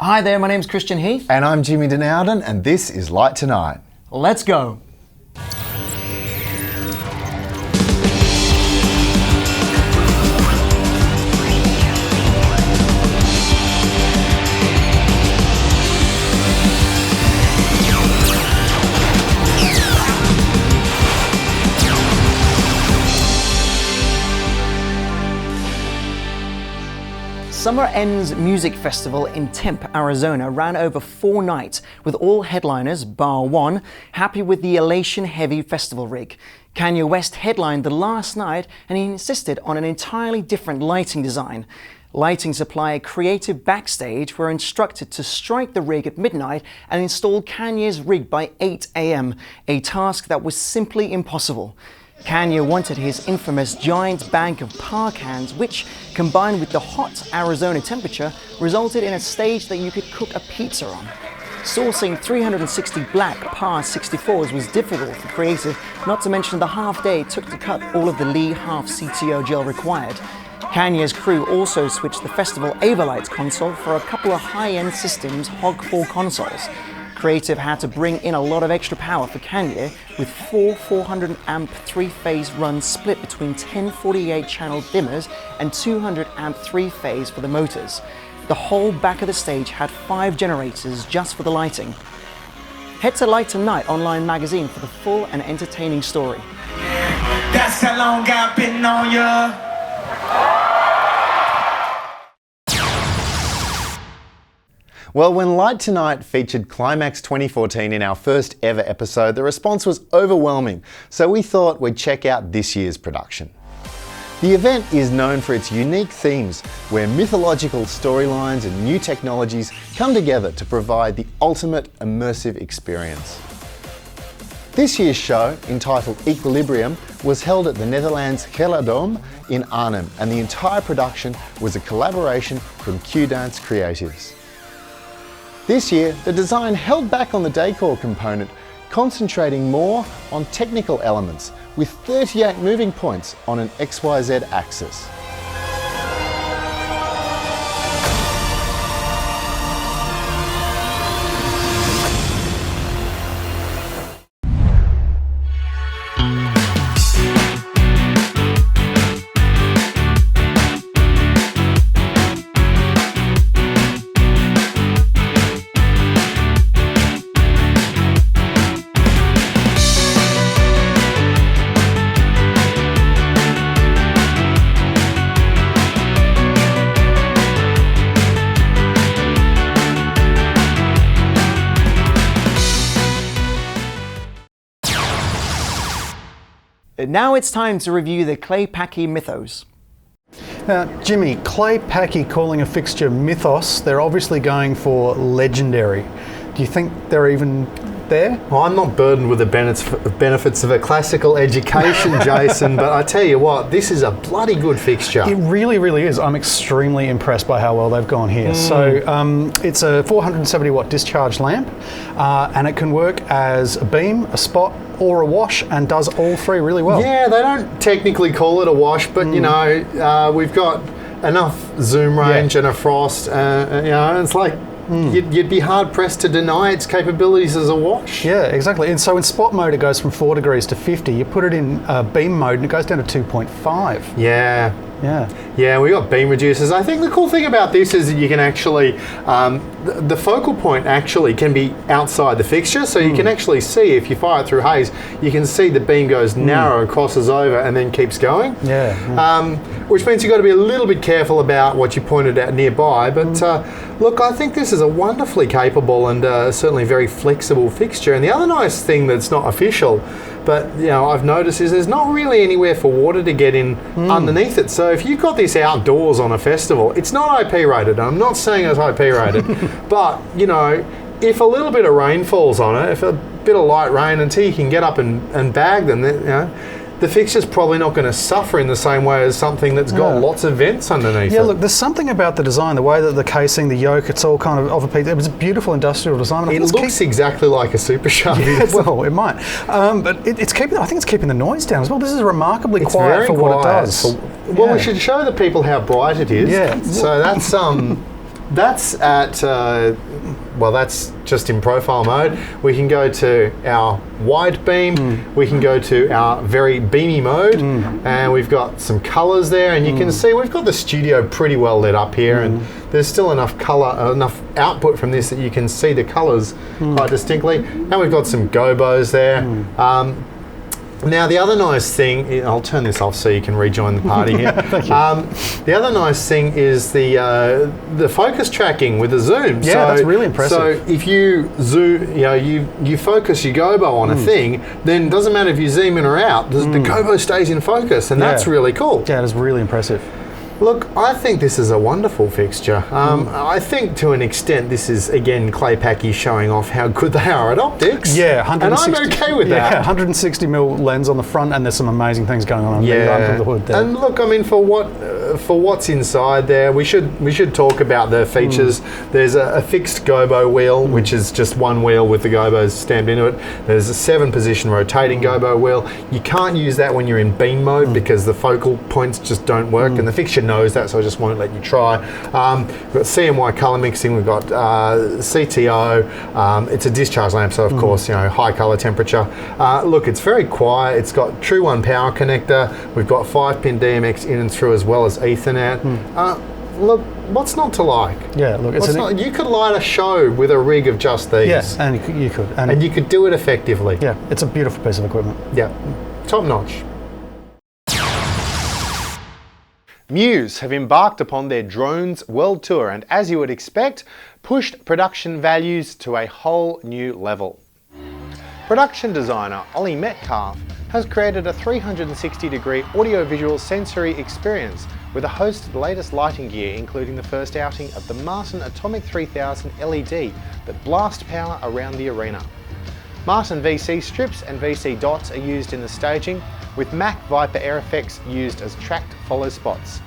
Hi there, my name's Christian Heath. And I'm Jimmy Denowden, and this is Light Tonight. Let's go. Summer Ends Music Festival in Tempe, Arizona ran over 4 nights, with all headliners, bar one, happy with the Elation Heavy festival rig. Kanye West headlined the last night, and he insisted on an entirely different lighting design. Lighting supply Creative Backstage were instructed to strike the rig at midnight and install Kanye's rig by 8 a.m., a task that was simply impossible. Kanye wanted his infamous giant bank of par cans, which, combined with the hot Arizona temperature, resulted in a stage that you could cook a pizza on. Sourcing 360 black par 64s was difficult for Creative, not to mention the half day it took to cut all of the Lee half CTO gel required. Kanye's crew also switched the festival Avalites console for a couple of high-end systems Hog 4 consoles. Creative had to bring in a lot of extra power for Kanye, with 4 400 amp 3-phase runs split between 10 48 channel dimmers and 200 amp 3-phase for the motors. The whole back of the stage had 5 generators just for the lighting. Head to Light Tonight online magazine for the full and entertaining story. That's how long I've been on ya. Well, when Light Tonight featured Climax 2014 in our first ever episode, the response was overwhelming, so we thought we'd check out this year's production. The event is known for its unique themes, where mythological storylines and new technologies come together to provide the ultimate immersive experience. This year's show, entitled Equilibrium, was held at the Netherlands Gelredome in Arnhem, and the entire production was a collaboration from Q-Dance Creatives. This year, the design held back on the decor component, concentrating more on technical elements, with 38 moving points on an XYZ axis. Now it's time to review the Clay Paky Mythos. Now, Jimmy, Clay Paky calling a fixture Mythos, they're obviously going for legendary. Do you think they're even there? Well, I'm not burdened with the benefits of a classical education, Jason, but I tell you what, this is a bloody good fixture. It really, really is. I'm extremely impressed by how well they've gone here. So it's a 470 watt discharge lamp, and it can work as a beam, a spot, or a wash, and does all 3 really well. Yeah, they don't technically call it a wash, but you know, we've got enough zoom range and a frost, you know, it's like you'd be hard pressed to deny its capabilities as a wash. Yeah, exactly. And so in spot mode, it goes from 4 degrees to 50. You put it in beam mode, and it goes down to 2.5. Yeah. Yeah, we got beam reducers. I think the cool thing about this is that you can actually, the focal point actually can be outside the fixture, so you can actually see, if you fire it through haze, you can see the beam goes narrow, crosses over, and then keeps going. Which means you've got to be a little bit careful about what you pointed out nearby, but look, I think this is a wonderfully capable and certainly very flexible fixture. And the other nice thing that's not official, but you know, I've noticed, is there's not really anywhere for water to get in underneath it. So if you've got this outdoors on a festival, it's not IP rated. I'm not saying it's IP rated, but you know, if a little bit of rain falls on it, if a bit of light rain, until you can get up and bag them, you know, the fixture's probably not going to suffer in the same way as something that's got lots of vents underneath it. Yeah, look, there's something about the design, the way that the casing, the yoke, it's all kind of a piece. It was a beautiful industrial design. It looks exactly like a Super Shark. Yeah, well, it might. But it's keeping, I think it's keeping the noise down as well. This is remarkably quiet for what it does. Well, we should show the people how bright it is. Yeah. So that's That's at, well, that's just in profile mode. We can go to our wide beam, we can go to our very beamy mode, and we've got some colors there, and you can see we've got the studio pretty well lit up here, and there's still enough color, enough output from this that you can see the colors quite distinctly. And we've got some gobos there. Now the other nice thing, I'll turn this off so you can rejoin the party here. Thank you. The other nice thing is the focus tracking with the zoom. Yeah, that's really impressive. So if you zoom, you focus your gobo on a thing, then it doesn't matter if you zoom in or out, the gobo stays in focus, and that's really cool. Yeah, it's really impressive. Look, I think this is a wonderful fixture. I think to an extent this is, again, Claypaky showing off how good they are at optics. Yeah, and I'm okay with that. Yeah, 160mm lens on the front, and there's some amazing things going on under the hood there. And look, I mean, for what's inside there, we should talk about the features. There's a fixed gobo wheel, which is just one wheel with the gobos stamped into it. There's a 7-position rotating gobo wheel. You can't use that when you're in beam mode because the focal points just don't work, and the fixture knows that, so I just won't let you try. We've got CMY color mixing. We've got CTO. It's a discharge lamp, so of course, high color temperature. Look, it's very quiet. It's got True 1 power connector. We've got 5-pin DMX in and through, as well as Ethernet. Look, what's not to like? Yeah, look, you could light a show with a rig of just these. Yes, and you could. And you could do it effectively. Yeah, it's a beautiful piece of equipment. Yeah, top notch. Muse have embarked upon their drones world tour, and as you would expect, pushed production values to a whole new level. Production designer Ollie Metcalf has created a 360-degree audiovisual sensory experience with a host of the latest lighting gear, including the first outing of the Martin Atomic 3000 LED that blast power around the arena. Martin VC strips and VC dots are used in the staging, with Mac Viper Air Effects used as tracked follow spots.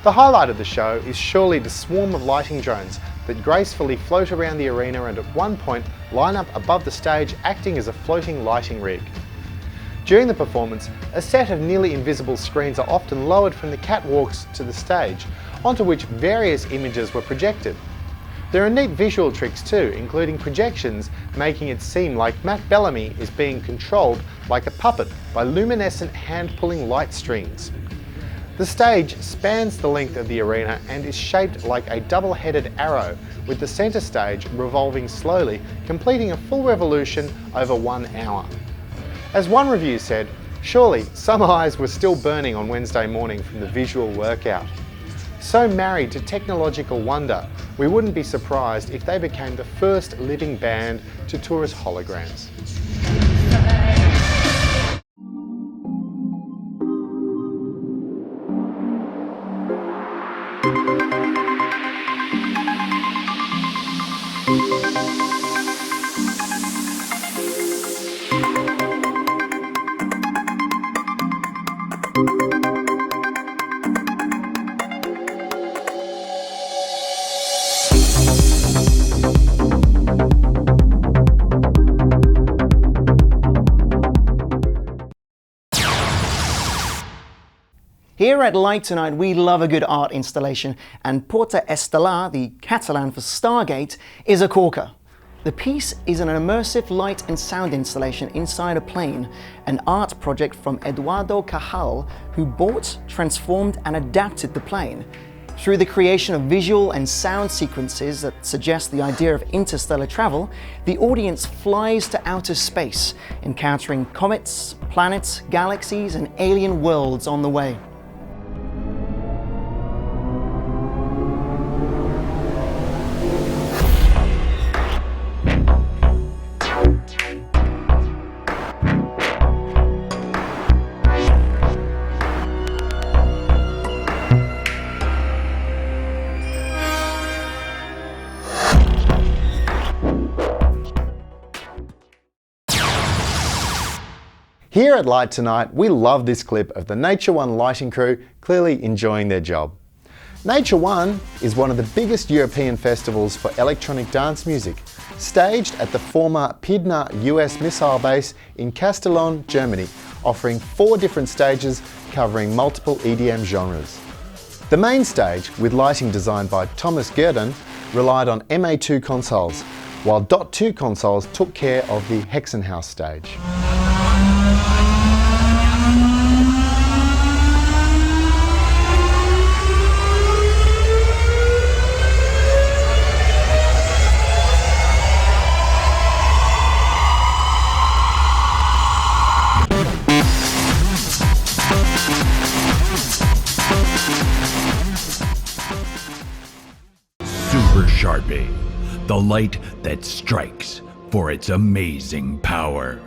The highlight of the show is surely the swarm of lighting drones that gracefully float around the arena and at one point line up above the stage, acting as a floating lighting rig. During the performance, a set of nearly invisible screens are often lowered from the catwalks to the stage, onto which various images were projected. There are neat visual tricks too, including projections making it seem like Matt Bellamy is being controlled like a puppet by luminescent hand-pulling light strings. The stage spans the length of the arena and is shaped like a double-headed arrow, with the centre stage revolving slowly, completing a full revolution over 1 hour. As one review said, surely some eyes were still burning on Wednesday morning from the visual workout. So married to technological wonder, we wouldn't be surprised if they became the first living band to tour as holograms. Here at Light Tonight, we love a good art installation, and Porta Estelar, the Catalan for Stargate, is a corker. The piece is an immersive light and sound installation inside a plane, an art project from Eduardo Cajal, who bought, transformed and adapted the plane. Through the creation of visual and sound sequences that suggest the idea of interstellar travel, the audience flies to outer space, encountering comets, planets, galaxies and alien worlds on the way. Here at Light Tonight, we love this clip of the Nature One lighting crew clearly enjoying their job. Nature One is one of the biggest European festivals for electronic dance music, staged at the former Pidna US missile base in Castellon, Germany, offering 4 different stages covering multiple EDM genres. The main stage, with lighting designed by Thomas Gerdon, relied on MA2 consoles, while DOT2 consoles took care of the Hexenhaus stage. Super Sharpie, the light that strikes for its amazing power.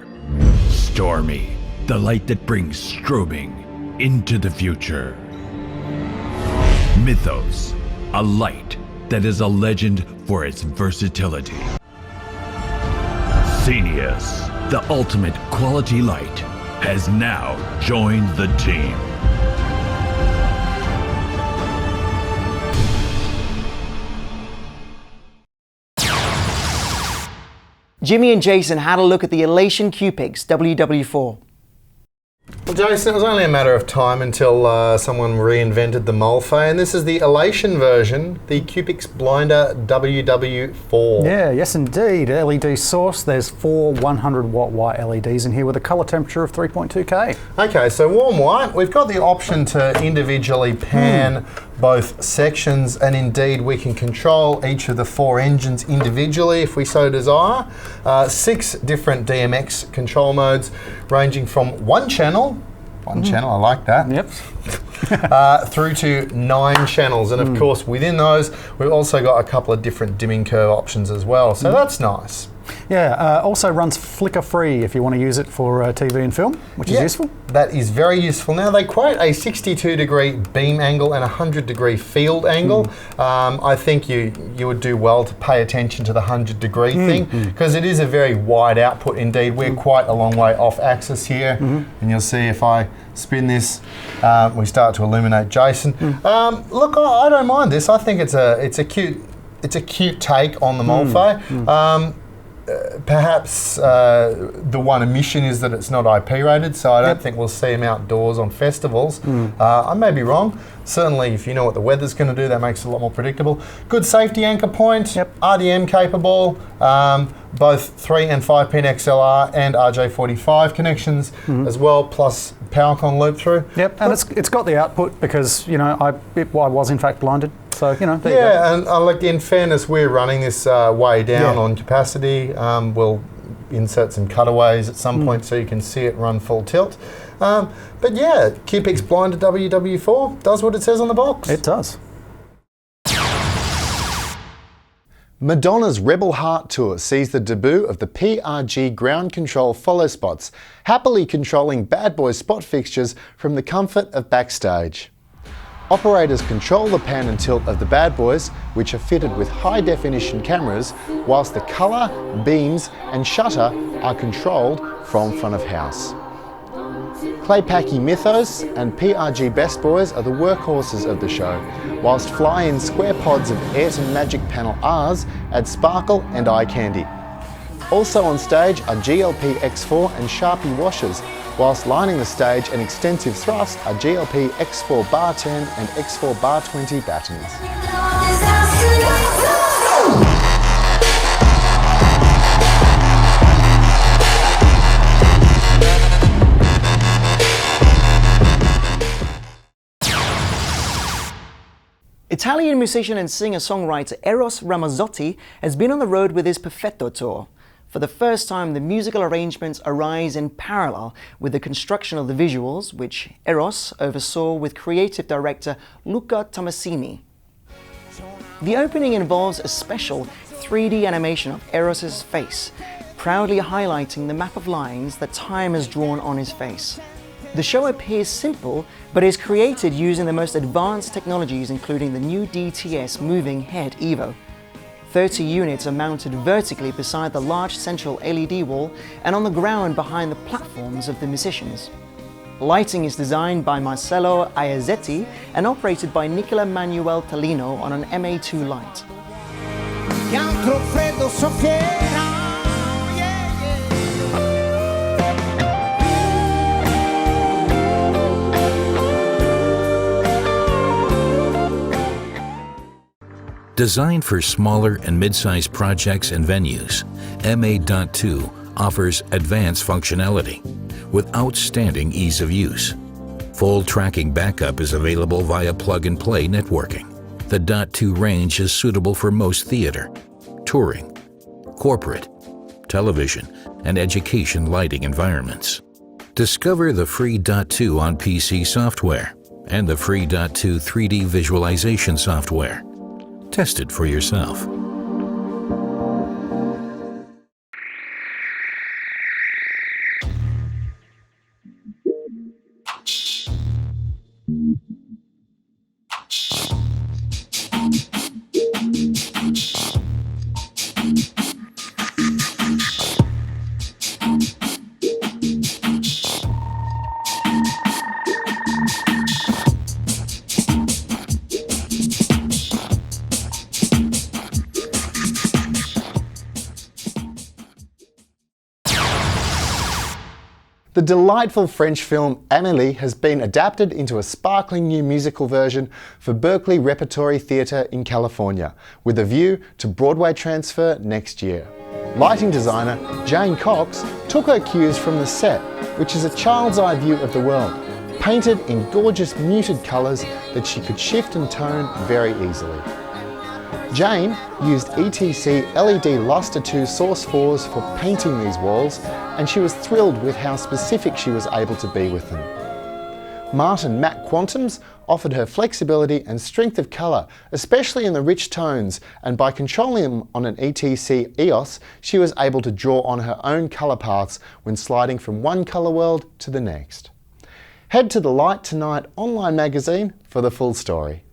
Stormy, the light that brings strobing into the future. Mythos, a light that is a legend for its versatility. Xenius, the ultimate quality light, has now joined the team. Jimmy and Jason had a look at the Elation Cupix WW4. Well, Jason, it was only a matter of time until someone reinvented the Molfay, and this is the Elation version, the Cupix Blinder WW4. Yeah, yes indeed. LED source. There's 4 100-watt white LEDs in here with a colour temperature of 3.2K. Okay, so warm white, we've got the option to individually pan both sections, and indeed we can control each of the 4 engines individually if we so desire. 6 different DMX control modes ranging from one channel, I like that. Yep. Through to 9 channels, and of course within those we've also got a couple of different dimming curve options as well, so that's nice. Yeah, also runs flicker free if you want to use it for TV and film, which is useful. That is very useful. Now they quote a 62-degree beam angle and a 100-degree field angle. I think you would do well to pay attention to the 100-degree thing, because it is a very wide output indeed. We're quite a long way off axis here, and you'll see if I spin this, we start to illuminate Jason. Look, I don't mind this. I think it's a cute take on the Molfay. Perhaps the one omission is that it's not IP rated, so I don't think we'll see them outdoors on festivals. I may be wrong. Certainly, if you know what the weather's going to do, that makes it a lot more predictable. Good safety anchor point, RDM capable, both 3 and 5 pin XLR and RJ45 connections as well, plus PowerCon loop through. Yep, and it's got the output because, you know, I was in fact blinded. So, you know, there you go. And like in fairness, we're running this way down on capacity. We'll insert some cutaways at some point so you can see it run full tilt. But yeah, Cupix Blinder WW4 does what it says on the box. It does. Madonna's Rebel Heart Tour sees the debut of the PRG ground control follow spots, happily controlling Bad Boys spot fixtures from the comfort of backstage. Operators control the pan and tilt of the Bad Boys, which are fitted with high-definition cameras, whilst the colour, beams and shutter are controlled from front of house. Claypaky Mythos and PRG Best Boys are the workhorses of the show, whilst fly-in square pods of Ayrton Magic Panel R's add sparkle and eye candy. Also on stage are GLP X4 and Sharpie washers, whilst lining the stage and extensive thrust are GLP X4 Bar 10 and X4 Bar 20 battens. Italian musician and singer-songwriter Eros Ramazzotti has been on the road with his Perfetto tour. For the first time, the musical arrangements arise in parallel with the construction of the visuals, which Eros oversaw with creative director Luca Tomasini. The opening involves a special 3D animation of Eros's face, proudly highlighting the map of lines that time has drawn on his face. The show appears simple, but is created using the most advanced technologies, including the new DTS Moving Head Evo. 30 units are mounted vertically beside the large central LED wall and on the ground behind the platforms of the musicians. Lighting is designed by Marcello Iazetti and operated by Nicola Manuel Talino on an MA2 light. Designed for smaller and mid-sized projects and venues, MA.2 offers advanced functionality with outstanding ease of use. Full tracking backup is available via plug-and-play networking. The .2 range is suitable for most theater, touring, corporate, television, and education lighting environments. Discover the free .2 on PC software and the free .2 3D visualization software. Test it for yourself. The delightful French film Amélie has been adapted into a sparkling new musical version for Berkeley Repertory Theatre in California, with a view to Broadway transfer next year. Lighting designer Jane Cox took her cues from the set, which is a child's eye view of the world, painted in gorgeous muted colours that she could shift and tone very easily. Jane used ETC LED Luster 2 Source 4s for painting these walls, and she was thrilled with how specific she was able to be with them. Martin Matte Quantums offered her flexibility and strength of colour, especially in the rich tones, and by controlling them on an ETC EOS, she was able to draw on her own colour paths when sliding from one colour world to the next. Head to the Light Tonight online magazine for the full story.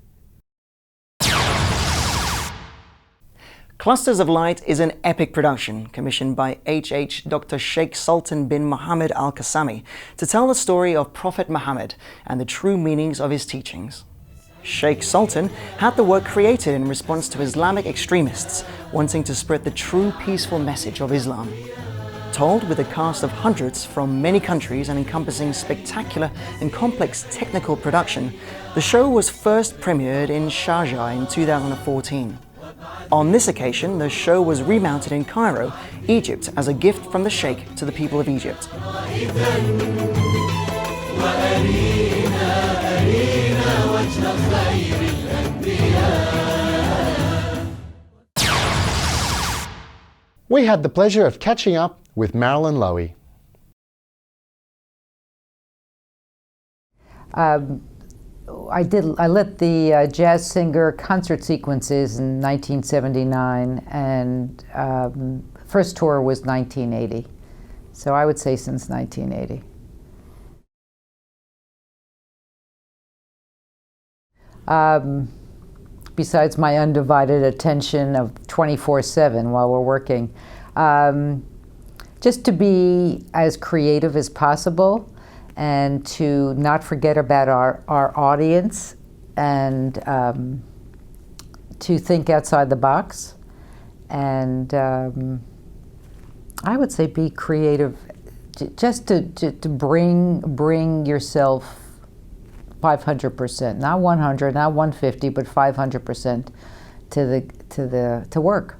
Clusters of Light is an epic production commissioned by Dr. Sheikh Sultan bin Muhammad Al Qassami to tell the story of Prophet Muhammad and the true meanings of his teachings. Sheikh Sultan had the work created in response to Islamic extremists wanting to spread the true peaceful message of Islam. Told with a cast of hundreds from many countries and encompassing spectacular and complex technical production, the show was first premiered in Sharjah in 2014. On this occasion, the show was remounted in Cairo, Egypt, as a gift from the Sheikh to the people of Egypt. We had the pleasure of catching up with Marilyn Lowy. I lit the jazz singer concert sequences in 1979, and first tour was 1980. So I would say since 1980. Besides my undivided attention of 24/7 while we're working, just to be as creative as possible, and to not forget about our audience, and to think outside the box, and I would say be creative, just to bring yourself 500%, not 100, not 150, but 500% to work.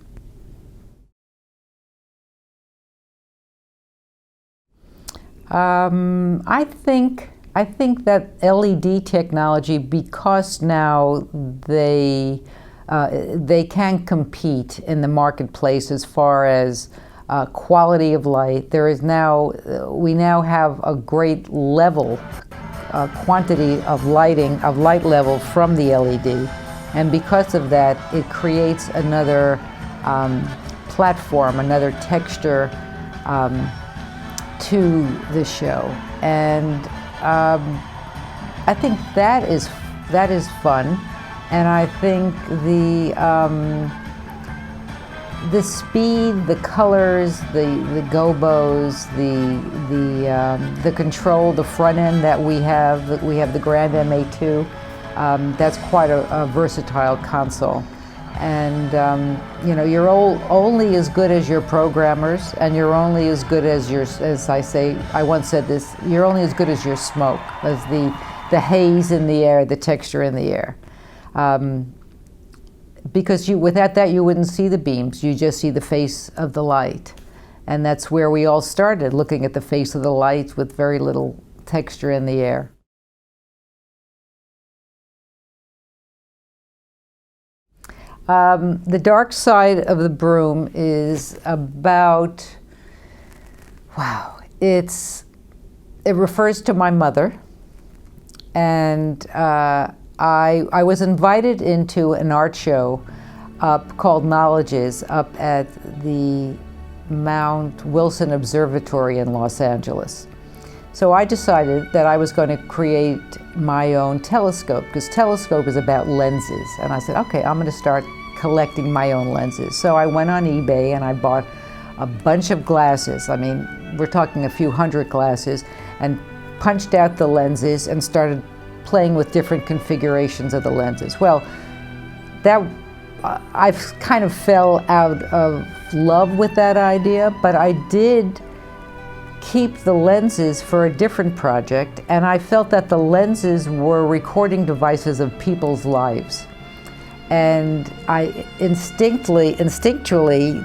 I think that LED technology, because now they can compete in the marketplace as far as quality of light. We now have a great level, quantity of light level from the LED, and because of that, it creates another platform, another texture to the show, and I think that is fun, and I think the speed, the colors, the gobos, the control, the front end that we have the Grand MA2. That's quite a versatile console. And you're only as good as your programmers, and you're only as good as I once said this, you're only as good as your smoke, as the haze in the air, the texture in the air. because without that you wouldn't see the beams. You just see the face of the light. And that's where we all started, looking at the face of the light with very little texture in the air. The dark side of the broom is about, wow, it refers to my mother. And I was invited into an art show called Knowledges up at the Mount Wilson Observatory in Los Angeles. So I decided that I was going to create my own telescope, because telescope is about lenses. And I said, okay, I'm going to start collecting my own lenses. So I went on eBay and I bought a bunch of glasses. I mean, we're talking a few hundred glasses, and punched out the lenses and started playing with different configurations of the lenses. Well, I've kind of fell out of love with that idea, but I did keep the lenses for a different project, and I felt that the lenses were recording devices of people's lives. And I instinctually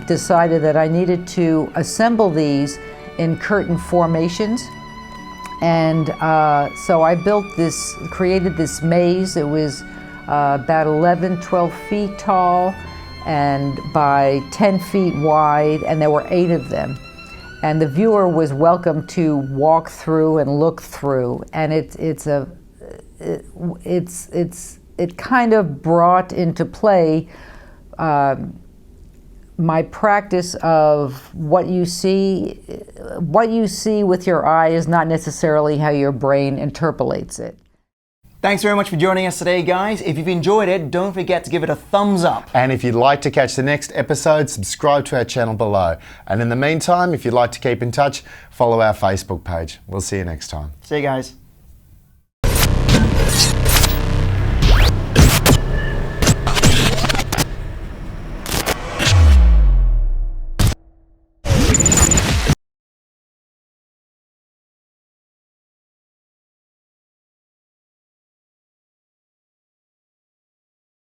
decided that I needed to assemble these in curtain formations. And so I created this maze. It was about 11, 12 feet tall and by 10 feet wide, and there were 8 of them. And the viewer was welcome to walk through and look through. And it kind of brought into play my practice of what you see with your eye is not necessarily how your brain interpolates it. Thanks very much for joining us today, guys. If you've enjoyed it, don't forget to give it a thumbs up. And if you'd like to catch the next episode, subscribe to our channel below. And in the meantime, if you'd like to keep in touch, follow our Facebook page. We'll see you next time. See you guys.